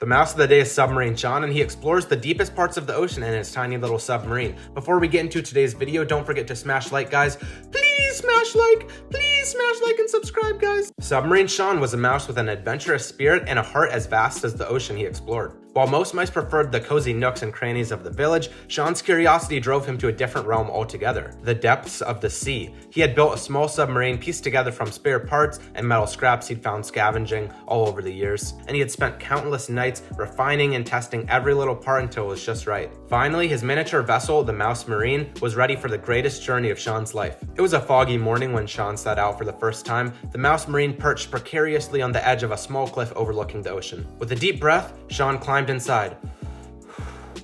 The mouse of the day is Submarine Sean, and he explores the deepest parts of the ocean in his tiny little submarine. Before we get into today's video, don't forget to smash like, guys. Please smash like and subscribe, guys. Submarine Sean was a mouse with an adventurous spirit and a heart as vast as the ocean he explored. While most mice preferred the cozy nooks and crannies of the village, Sean's curiosity drove him to a different realm altogether, the depths of the sea. He had built a small submarine pieced together from spare parts and metal scraps he'd found scavenging all over the years, and he had spent countless nights refining and testing every little part until it was just right. Finally, his miniature vessel, the Mouse Marine, was ready for the greatest journey of Sean's life. It was a foggy morning when Sean set out for the first time. The Mouse Marine perched precariously on the edge of a small cliff overlooking the ocean. With a deep breath, Sean climbed inside.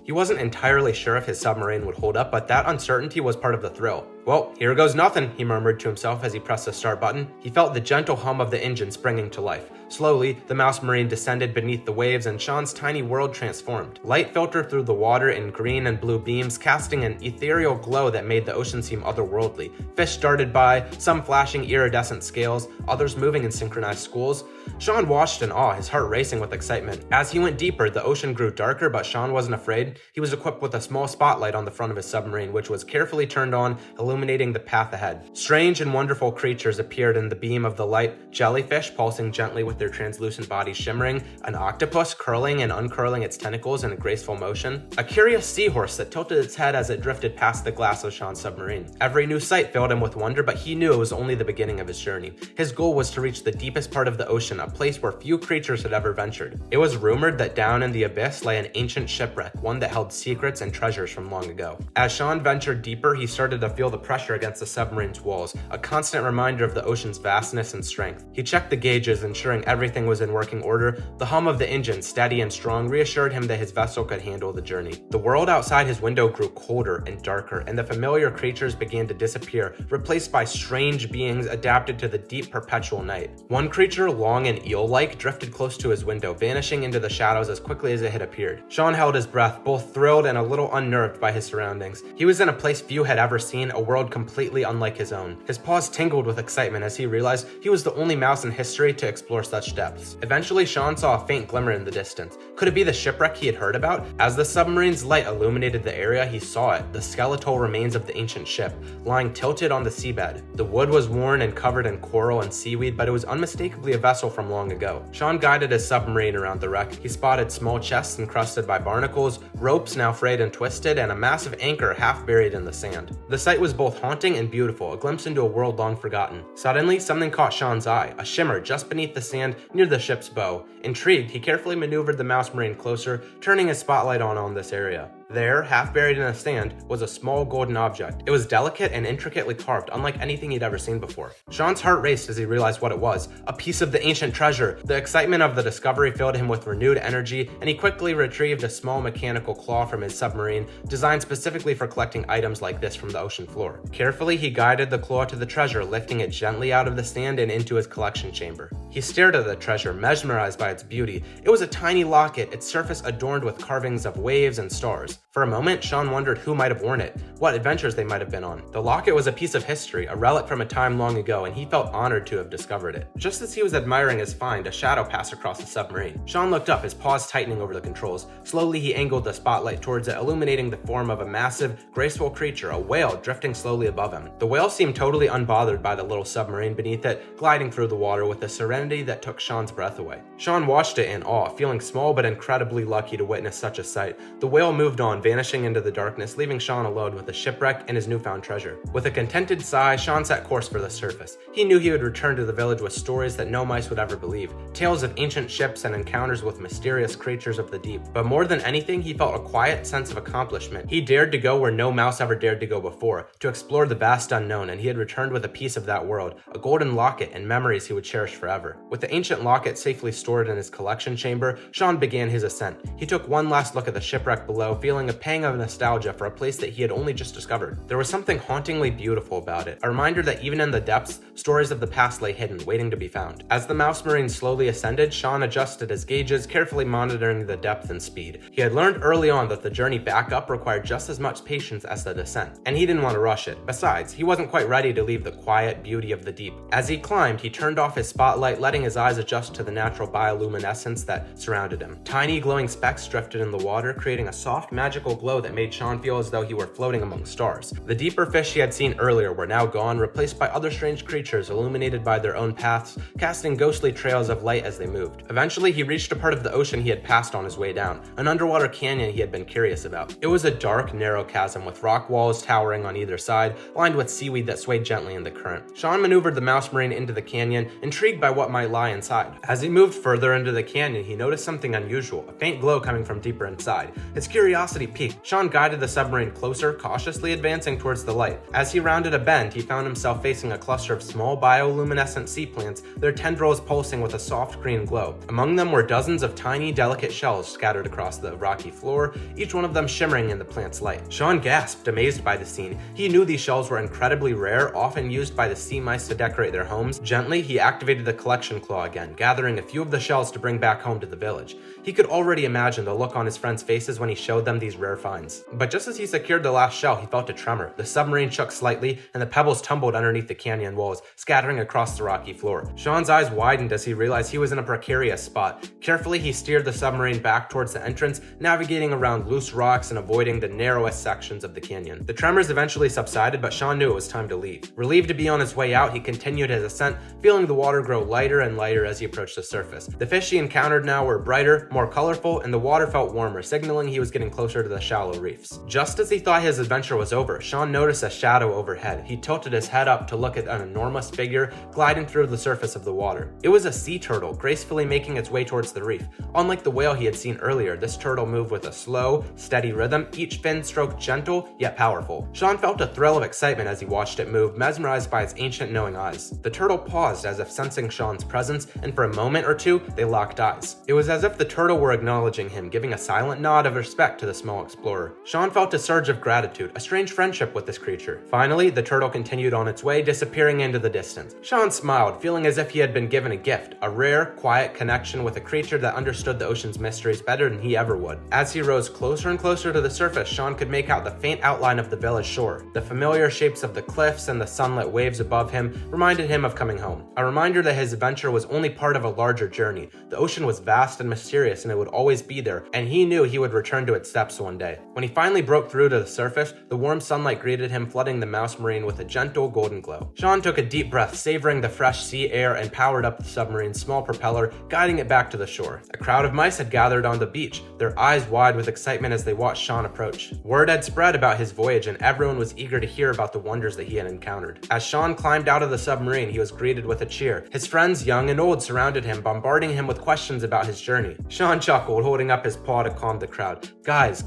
He wasn't entirely sure if his submarine would hold up, but that uncertainty was part of the thrill. Well, here goes nothing, he murmured to himself as he pressed the start button. He felt the gentle hum of the engine springing to life. Slowly, the Mouse Marine descended beneath the waves and Sean's tiny world transformed. Light filtered through the water in green and blue beams, casting an ethereal glow that made the ocean seem otherworldly. Fish darted by, some flashing iridescent scales, others moving in synchronized schools. Sean watched in awe, his heart racing with excitement. As he went deeper, the ocean grew darker, but Sean wasn't afraid. He was equipped with a small spotlight on the front of his submarine, which was carefully turned on, illuminating the path ahead. Strange and wonderful creatures appeared in the beam of the light, jellyfish pulsing gently with their translucent bodies shimmering, an octopus curling and uncurling its tentacles in a graceful motion, a curious seahorse that tilted its head as it drifted past the glass of Sean's submarine. Every new sight filled him with wonder, but he knew it was only the beginning of his journey. His goal was to reach the deepest part of the ocean, a place where few creatures had ever ventured. It was rumored that down in the abyss lay an ancient shipwreck, one that held secrets and treasures from long ago. As Sean ventured deeper, he started to feel the pressure against the submarine's walls, a constant reminder of the ocean's vastness and strength. He checked the gauges, ensuring everything was in working order. The hum of the engine, steady and strong, reassured him that his vessel could handle the journey. The world outside his window grew colder and darker, and the familiar creatures began to disappear, replaced by strange beings adapted to the deep perpetual night. One creature, long and eel-like, drifted close to his window, vanishing into the shadows as quickly as it had appeared. Sean held his breath, both thrilled and a little unnerved by his surroundings. He was in a place few had ever seen, a world completely unlike his own. His paws tingled with excitement as he realized he was the only mouse in history to explore such depths. Eventually, Sean saw a faint glimmer in the distance. Could it be the shipwreck he had heard about? As the submarine's light illuminated the area, he saw it, the skeletal remains of the ancient ship, lying tilted on the seabed. The wood was worn and covered in coral and seaweed, but it was unmistakably a vessel from long ago. Sean guided his submarine around the wreck. He spotted small chests encrusted by barnacles, ropes now frayed and twisted, and a massive anchor half buried in the sand. The sight was both haunting and beautiful, a glimpse into a world long forgotten. Suddenly, something caught Sean's eye, a shimmer just beneath the sand near the ship's bow. Intrigued, he carefully maneuvered the Mouse Marine closer, turning his spotlight on this area. There, half buried in the sand, was a small golden object. It was delicate and intricately carved, unlike anything he'd ever seen before. Sean's heart raced as he realized what it was, a piece of the ancient treasure. The excitement of the discovery filled him with renewed energy, and he quickly retrieved a small mechanical claw from his submarine, designed specifically for collecting items like this from the ocean floor. Carefully, he guided the claw to the treasure, lifting it gently out of the sand and into his collection chamber. He stared at the treasure, mesmerized by its beauty. It was a tiny locket, its surface adorned with carvings of waves and stars. For a moment, Sean wondered who might have worn it, what adventures they might have been on. The locket was a piece of history, a relic from a time long ago, and he felt honored to have discovered it. Just as he was admiring his find, a shadow passed across the submarine. Sean looked up, his paws tightening over the controls. Slowly, he angled the spotlight towards it, illuminating the form of a massive, graceful creature, a whale drifting slowly above him. The whale seemed totally unbothered by the little submarine beneath it, gliding through the water with a serenity that took Sean's breath away. Sean watched it in awe, feeling small but incredibly lucky to witness such a sight. The whale moved on, vanishing into the darkness, leaving Sean alone with the shipwreck and his newfound treasure. With a contented sigh, Sean set course for the surface. He knew he would return to the village with stories that no mice would ever believe, tales of ancient ships and encounters with mysterious creatures of the deep. But more than anything, he felt a quiet sense of accomplishment. He dared to go where no mouse ever dared to go before, to explore the vast unknown, and he had returned with a piece of that world, a golden locket and memories he would cherish forever. With the ancient locket safely stored in his collection chamber, Sean began his ascent. He took one last look at the shipwreck below, feeling a pang of nostalgia for a place that he had only just discovered. There was something hauntingly beautiful about it, a reminder that even in the depths, stories of the past lay hidden, waiting to be found. As the Mouse Marine slowly ascended, Sean adjusted his gauges, carefully monitoring the depth and speed. He had learned early on that the journey back up required just as much patience as the descent, and he didn't want to rush it. Besides, he wasn't quite ready to leave the quiet beauty of the deep. As he climbed, he turned off his spotlight, letting his eyes adjust to the natural bioluminescence that surrounded him. Tiny glowing specks drifted in the water, creating a soft, magical glow that made Sean feel as though he were floating among stars. The deeper fish he had seen earlier were now gone, replaced by other strange creatures illuminated by their own paths, casting ghostly trails of light as they moved. Eventually, he reached a part of the ocean he had passed on his way down, an underwater canyon he had been curious about. It was a dark, narrow chasm with rock walls towering on either side, lined with seaweed that swayed gently in the current. Sean maneuvered the Mouse Marine into the canyon, intrigued by what might lie inside. As he moved further into the canyon, he noticed something unusual, a faint glow coming from deeper inside. His curiosity piqued. Sean guided the submarine closer, cautiously advancing towards the light. As he rounded a bend, he found himself facing a cluster of small bioluminescent sea plants, their tendrils pulsing with a soft green glow. Among them were dozens of tiny, delicate shells scattered across the rocky floor, each one of them shimmering in the plant's light. Sean gasped, amazed by the scene. He knew these shells were incredibly rare, often used by the sea mice to decorate their homes. Gently, he activated the collection claw again, gathering a few of the shells to bring back home to the village. He could already imagine the look on his friends' faces when he showed them these rare finds. But just as he secured the last shell, he felt a tremor. The submarine shook slightly, and the pebbles tumbled underneath the canyon walls, scattering across the rocky floor. Sean's eyes widened as he realized he was in a precarious spot. Carefully, he steered the submarine back towards the entrance, navigating around loose rocks and avoiding the narrowest sections of the canyon. The tremors eventually subsided, but Sean knew it was time to leave. Relieved to be on his way out, he continued his ascent, feeling the water grow lighter and lighter as he approached the surface. The fish he encountered now were brighter, more colorful, and the water felt warmer, signaling he was getting closer to the shallow reefs. Just as he thought his adventure was over, Sean noticed a shadow overhead. He tilted his head up to look at an enormous figure gliding through the surface of the water. It was a sea turtle, gracefully making its way towards the reef. Unlike the whale he had seen earlier, this turtle moved with a slow, steady rhythm, each fin stroke gentle yet powerful. Sean felt a thrill of excitement as he watched it move, mesmerized by its ancient knowing eyes. The turtle paused as if sensing Sean's presence, and for a moment or two, they locked eyes. It was as if the turtle were acknowledging him, giving a silent nod of respect to the small explorer. Sean felt a surge of gratitude, a strange friendship with this creature. Finally, the turtle continued on its way, disappearing into the distance. Sean smiled, feeling as if he had been given a gift, a rare, quiet connection with a creature that understood the ocean's mysteries better than he ever would. As he rose closer and closer to the surface, Sean could make out the faint outline of the village shore. The familiar shapes of the cliffs and the sunlit waves above him reminded him of coming home, a reminder that his adventure was only part of a larger journey. The ocean was vast and mysterious, and it would always be there, and he knew he would return to its depths one day. When he finally broke through to the surface, the warm sunlight greeted him, flooding the Mouse Marine with a gentle golden glow. Sean took a deep breath, savoring the fresh sea air, and powered up the submarine's small propeller, guiding it back to the shore. A crowd of mice had gathered on the beach, their eyes wide with excitement as they watched Sean approach. Word had spread about his voyage, and everyone was eager to hear about the wonders that he had encountered. As Sean climbed out of the submarine, he was greeted with a cheer. His friends, young and old, surrounded him, bombarding him with questions about his journey. Sean chuckled, holding up his paw to calm the crowd. Guys,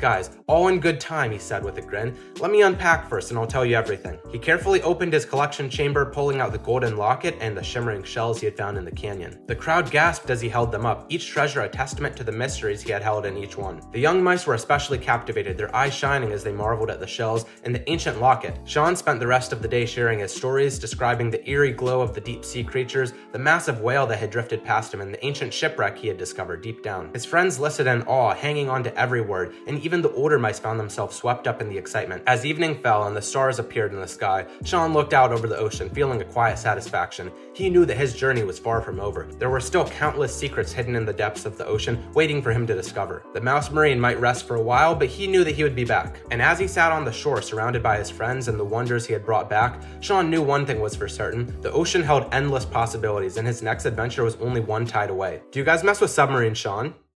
all in good time, he said with a grin. Let me unpack first and I'll tell you everything. He carefully opened his collection chamber, pulling out the golden locket and the shimmering shells he had found in the canyon. The crowd gasped as he held them up, each treasure a testament to the mysteries he had held in each one. The young mice were especially captivated, their eyes shining as they marveled at the shells and the ancient locket. Sean spent the rest of the day sharing his stories, describing the eerie glow of the deep sea creatures, the massive whale that had drifted past him, and the ancient shipwreck he had discovered deep down. His friends listened in awe, hanging on to every word, and even the older mice found themselves swept up in the excitement. As evening fell and the stars appeared in the sky, Sean looked out over the ocean, feeling a quiet satisfaction. He knew that his journey was far from over. There were still countless secrets hidden in the depths of the ocean, waiting for him to discover. The Mouse Marine might rest for a while, but he knew that he would be back. And as he sat on the shore, surrounded by his friends and the wonders he had brought back, Sean knew one thing was for certain. The ocean held endless possibilities, and his next adventure was only one tide away. Do you guys mess with Submarine, Sean?